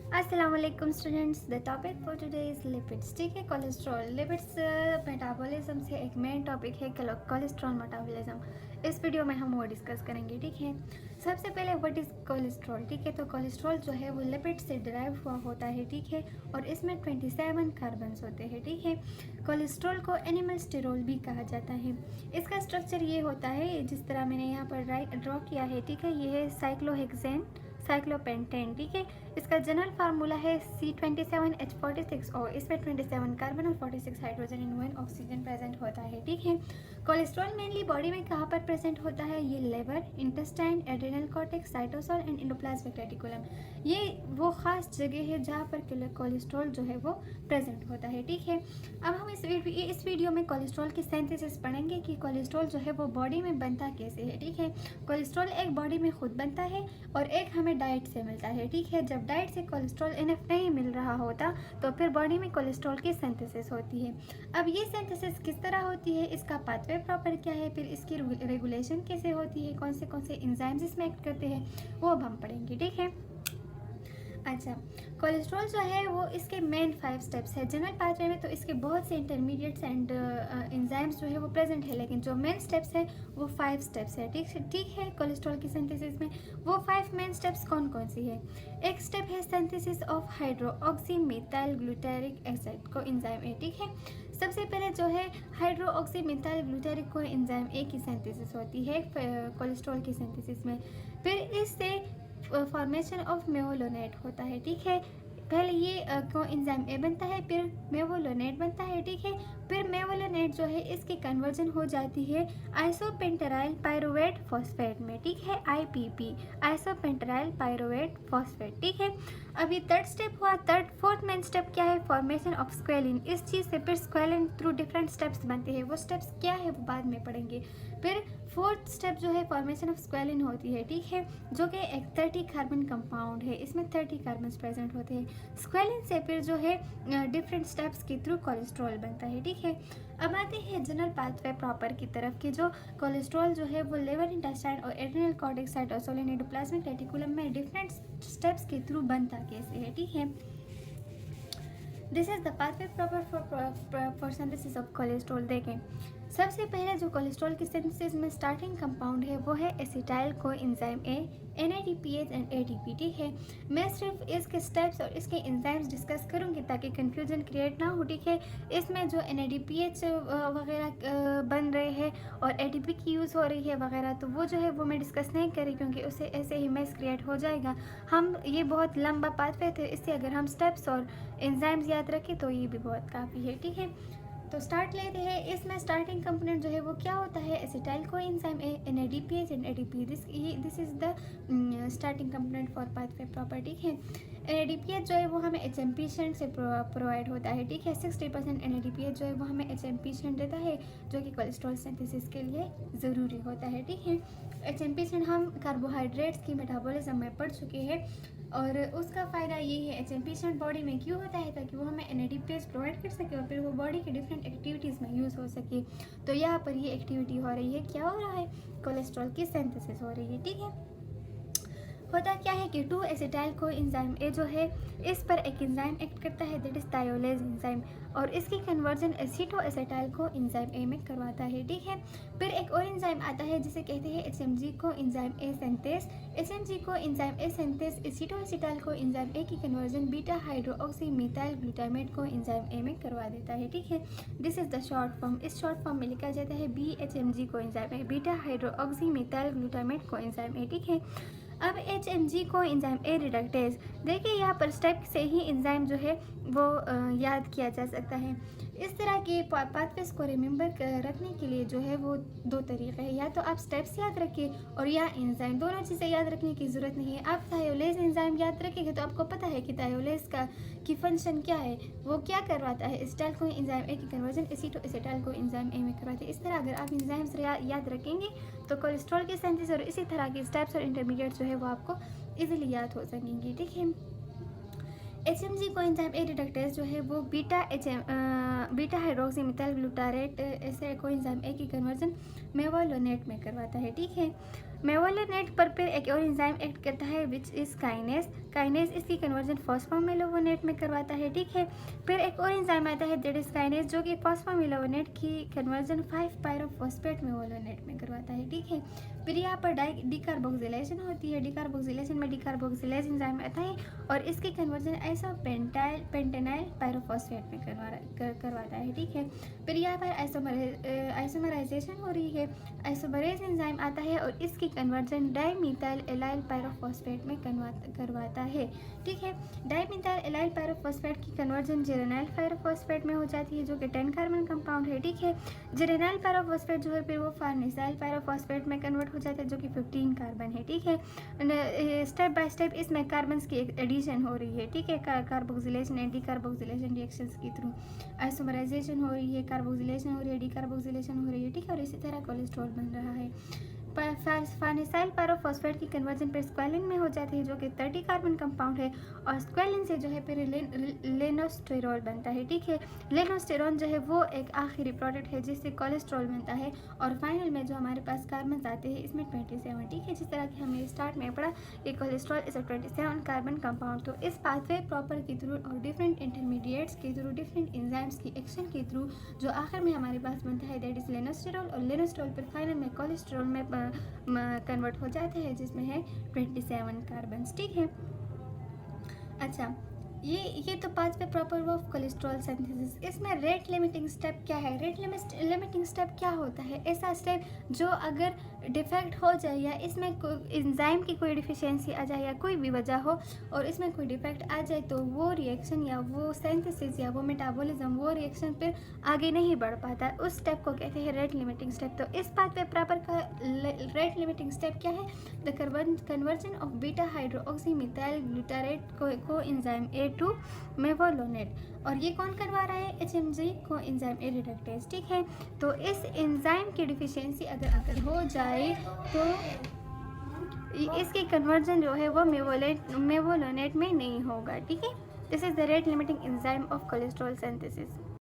अस्सलाम वालेकुम students. The topic for today is lipids. ठीक है, कोलेस्ट्रॉल। लिपिड्स मेटाबॉलिज्म से एक मेन टॉपिक है कोलेस्ट्रॉल मेटाबॉलिज्म। इस वीडियो में हम वो डिस्कस करेंगे। ठीक है, सबसे पहले व्हाट इज़ कोलेस्ट्रॉल। ठीक है, तो कोलेस्ट्रॉल जो है वो लिपिड से डिराइव हुआ होता है। ठीक है, और इसमें 27 कार्बन्स होते हैं। ठीक है, कोलेस्ट्रॉल को एनिमल स्टेरोल भी कहा जाता है। इसका स्ट्रक्चर ये होता है जिस तरह मैंने यहाँ पर ड्रॉ किया है। ठीक है, ये है साइक्लोहेक्सेन साइक्लोपेंटेन। ठीक है, इसका जनरल फार्मूला है C27H46O। इसमें 27 कार्बन और 46 हाइड्रोजन इन 1 ऑक्सीजन प्रेजेंट होता है। ठीक है, कोलेस्ट्रॉल मेनली बॉडी में कहाँ पर प्रेजेंट होता है? ये liver, intestine, adrenal cortex, cytosol and endoplasmic reticulum. ये वो खास जगह है जहाँ पर कोलेस्ट्रॉल जो है वो प्रेजेंट होता है। ठीक है, अब हम इस वीडियो में कोलेस्ट्रॉल की सिंथेसिस पढ़ेंगे कि कोलेस्ट्रॉल जो है वो बॉडी में बनता कैसे है। ठीक है, कोलेस्ट्रॉल एक बॉडी में खुद बनता है और एक हमें डाइट से मिलता है। ठीक है, जब डाइट से कोलेस्ट्रॉल इनफ नहीं मिल रहा होता तो फिर बॉडी में कोलेस्ट्रॉल की सिंथेसिस होती है। अब ये सिंथेसिस किस तरह होती है, इसका पाथवे प्रॉपर क्या है, फिर इसकी रेगुलेशन कैसे होती है, कौन से एंजाइम्स इसमें एक्ट करते हैं, वो अब हम पढ़ेंगे। ठीक है, अच्छा, कोलेस्ट्रॉल जो है वो इसके मेन 5 स्टेप्स है। जनरल पाथवे में तो इसके बहुत से इंटरमीडिएट्स एंड एंजाइम्स जो है वो प्रेजेंट है, लेकिन जो मेन स्टेप्स है वो 5 स्टेप्स है। ठीक है, कोलेस्ट्रॉल की सिंथेसिस में वो 5 मेन स्टेप्स कौन कौन सी है? एक स्टेप है synthesis of hydroxy methyl glutaric acid को एंजाइम ए। ठीक है, सबसे पहले जो है हाइड्रोक्सी मेथाइल ग्लूटारिक को एंजाइम ए की सिंथेसिस होती है कोलेस्ट्रॉल की सिंथेसिस में। फिर इससे फॉर्मेशन ऑफ मेवोलोनेट होता है। ठीक है, पहले ये कोएंजाइम ए बनता है, फिर मेवोलोनेट बनता है। ठीक है, फिर मेवोलोनेट जो है इसकी कन्वर्जन हो जाती है आइसोपेंटेराइल पायरुवेट फॉस्फेट में। ठीक है, IPP, आइसोपेंटेराइल पायरुवेट फॉस्फेट। ठीक है, अभी थर्ड स्टेप हुआ। फोर्थ मेन स्टेप क्या है? Formation of squalane. इस चीज़ से फिर स्क्वेलिन थ्रू डिफरेंट स्टेप्स बनते हैं। वो स्टेप्स क्या है वो बाद में पढ़ेंगे। फिर फोर्थ स्टेप जो है फॉर्मेशन ऑफ स्क्वेलिन होती है। ठीक है, जो कि एक 30 कार्बन कंपाउंड है, इसमें 30 कार्बन प्रेजेंट होते हैं। स्क्वेलिन से फिर जो है डिफरेंट स्टेप्स के थ्रू कोलेस्ट्रॉल बनता है। ठीक है, अब आते हैं जनरल पाथवे प्रॉपर की तरफ कि जो कोलेस्ट्रॉल जो है वो लिवर, इंटेस्टाइन और adrenal cortex, cytosol and endoplasmic reticulum में डिफरेंट स्टेप्स के थ्रू बनता कैसे है। ठीक है, this is the pathway proper for synthesis of cholesterol. देखें, सबसे पहले जो कोलेस्ट्रॉल की सिंथेसिस में स्टार्टिंग कंपाउंड है वो है acetyl coenzyme A, NADPH and ADP। ठीक है, मैं सिर्फ इसके स्टेप्स और इसके एंजाइम्स डिस्कस करूंगी ताकि कंफ्यूजन क्रिएट ना हो। ठीक है, इसमें जो NADPH वगैरह बन रहे हैं और ADP की यूज़ हो रही है वगैरह, तो वो जो है वो मैं डिस्कस नहीं करी क्योंकि उससे ऐसे ही मैस क्रिएट हो जाएगा। हम ये बहुत लंबा पाथवे थे, इससे अगर हम स्टेप्स और एंजाइम्स याद रखें तो ये भी बहुत काफ़ी है। ठीक है, तो स्टार्ट लेते हैं। इसमें स्टार्टिंग कंपोनेंट जो है वो क्या होता है? Acetyl coenzyme A, NADPH and ADP। This is the starting component for pathway proper. ठीक है, NADPH जो है वो हमें HMP से प्रोवाइड होता है। ठीक है, 60% NADPH जो है वो हमें HMP देता है जो कि कोलेस्ट्रॉल सिंथेसिस के लिए ज़रूरी होता है। ठीक है, HMP हम कार्बोहाइड्रेट्स की मेटाबॉलिज्म में पढ़ चुके हैं और उसका फ़ायदा ये है HMP बॉडी में क्यों होता है ताकि वो हमें NADPH प्रोवाइड कर सके और फिर वो बॉडी के डिफरेंट एक्टिविटीज़ में यूज़ हो सके। तो यहाँ पर ये एक्टिविटी हो रही है, क्या हो रहा है? कोलेस्ट्रॉल की सिंथेसिस हो रही है। ठीक है, होता क्या है कि 2 एसिटाइल कोएंजाइम ए जो है इस पर एक एंजाइम एक्ट करता है, दैट इज थायोलेज एंजाइम, और इसकी conversion aceto acetyl coenzyme A में करवाता है। ठीक है, फिर एक और एंजाइम आता है जिसे कहते हैं HMG coenzyme A synthase. HMG coenzyme A synthase aceto acetyl coenzyme A की conversion beta hydroxy methyl glutamate coenzyme A में करवा देता है। ठीक है, this is the short form. इस शॉर्ट फॉर्म में लिखा जाता है BHMG coenzyme A, beta hydroxy methyl glutamate coenzyme A. ठीक है, अब HMG कोएंजाइम ए रिडक्टेज। देखिए, यहाँ पर स्टेप से ही एंजाइम जो है वो याद किया जा सकता है। इस तरह के पाथवेज को रिमेंबर रखने के लिए जो है वो 2 तरीक़े हैं, या तो आप स्टेप्स याद रखिए और या एंजाइम। दोनों चीज़ें याद रखने की ज़रूरत नहीं है। आप थायोलेज एंजाइम याद रखेंगे तो आपको पता है कि थायोलेज की फंक्शन क्या है, वो क्या करवाता है? एसिटाइल कोएंजाइम ए की conversion aceto acetyl coenzyme A में करवाते हैं। इस तरह अगर आप एंजाइम्स याद रखेंगे तो कोलेस्ट्रॉल की सिंथेसिस और इसी तरह के स्टेप्स और इंटरमीडिएट्स जो है वो आपको इजीली याद हो सकेंगे। ठीक है, HMG कोएंजाइम ए रिडक्टेज जो है वो बीटा हाइड्रोक्सी मेथाइल ग्लूटारेट ऐसे कोएंजाइम ए की कन्वर्जन मेवोलोनेट में करवाता है। ठीक है, मेवोलोनेट पर फिर एक और एंजाइम एक्ट करता है विच इज़ काइनेस। काइनेस इसकी कन्वर्जन फॉस्फोमेलोनेट में करवाता है, ठीक है। फिर एक और एंजाइम आता है दैट इज काइनेस जो कि फॉस्फोमेलोनेट की कन्वर्जन 5 पायरोफॉस्फेट मेवोलोनेट में करवाता है, ठीक है। फिर यहाँ पर डिकार्बोक्सिलेशन होती है। डिकार्बोक्सिलेशन में डिकार्बोक्सिलेज एंजाइम आता है और इसकी कन्वर्जन पेंटेनाइल पायरोफॉस्फेट में करवाता है, ठीक है। फिर यहाँ पर आइसोमराइजेशन हो रही है। आइसोमरेज एंजाइम आता है और इसकी कन्वर्जन डाइमीथाइल एलाइल पायरोफॉस्फेट में करवाता है, ठीक है। डाइमीथाइल एलाइल पायरोफॉस्फेट की कन्वर्जन जेरेनाइल पायरोफॉस्फेट में हो जाती है जो कि 10 कार्बन कंपाउंड है, ठीक है। जेरेनाइल पायरोफॉस्फेट जो है फिर वो फार्नेसाइल पायरोफॉस्फेट में कन्वर्ट हो जाता है जो कि 15 कार्बन है, ठीक है। स्टेप बाय स्टेप इसमें कार्बन की एक एडिशन हो रही है, ठीक है। कार्बोक्सिलेशन एंड डिकार्बोक्सिलेशन रिएक्शंस के थ्रू आइसोमराइजेशन हो रही है, कार्बोक्सिलेशन हो रही है, डिकार्बोक्सिलेशन हो रही है, ठीक है। और इसी तरह कोलेस्ट्रॉल बन रहा है। फार्नेसाइल पायरोफॉस्फेट की कन्वर्जन फिर स्क्वालिन में हो जाती है जो कि 30 कार्बन कंपाउंड है और स्क्वालिन से जो है फिर लेनोस्टेरॉल बनता है, ठीक है। लेनोस्टेरॉन जो है वो एक आखिरी प्रोडक्ट है जिससे कोलेस्ट्रॉल बनता है और फाइनल में जो हमारे पास कार्बन आते हैं इसमें 27, ठीक है। जिस तरह कि हमने स्टार्ट में पढ़ा कि cholesterol is a 27 carbon compound. तो इस पाथवे प्रॉपर के थ्रू और डिफरेंट इंटरमीडिएट्स के थ्रू, डिफरेंट एंजाइम्स की एक्शन के थ्रू जो आखिर में हमारे पास बनता है दैट इज लेनोस्टेरॉल और लेनोस्टेरॉल फिर फाइनल में कोलेस्ट्रॉल में कन्वर्ट हो जाते हैं जिसमें है 27 कार्बन, ठीक है। अच्छा, ये तो pathway proper off cholesterol synthesis. इसमें रेट लिमिटिंग स्टेप क्या है? रेट लिमिटिंग स्टेप क्या होता है? ऐसा स्टेप जो अगर डिफेक्ट हो जाए या इसमें एंजाइम की कोई डिफिशियंसी आ जाए या कोई भी वजह हो और इसमें कोई डिफेक्ट आ जाए तो वो रिएक्शन या वो सिंथेसिस या वो मेटाबॉलिज्म वो रिएक्शन फिर आगे नहीं बढ़ पाता। उस स्टेप को कहते हैं रेट लिमिटिंग स्टेप। तो इस पाथवे प्रॉपर का रेट लिमिटिंग स्टेप क्या है? The conversion of beta hydroxy methyl glutarate को एंजाइम A2 मेवोलोनेट। और ये कौन करवा रहा है? HMG को एंजाइम ए रिडक्टेज, ठीक है। तो इस एंजाइम की डिफिशियंसी अगर हो जाए तो इसकी कन्वर्जन जो है वो मेवोलोनेट में नहीं होगा, ठीक है। This is the rate limiting enzyme of cholesterol synthesis.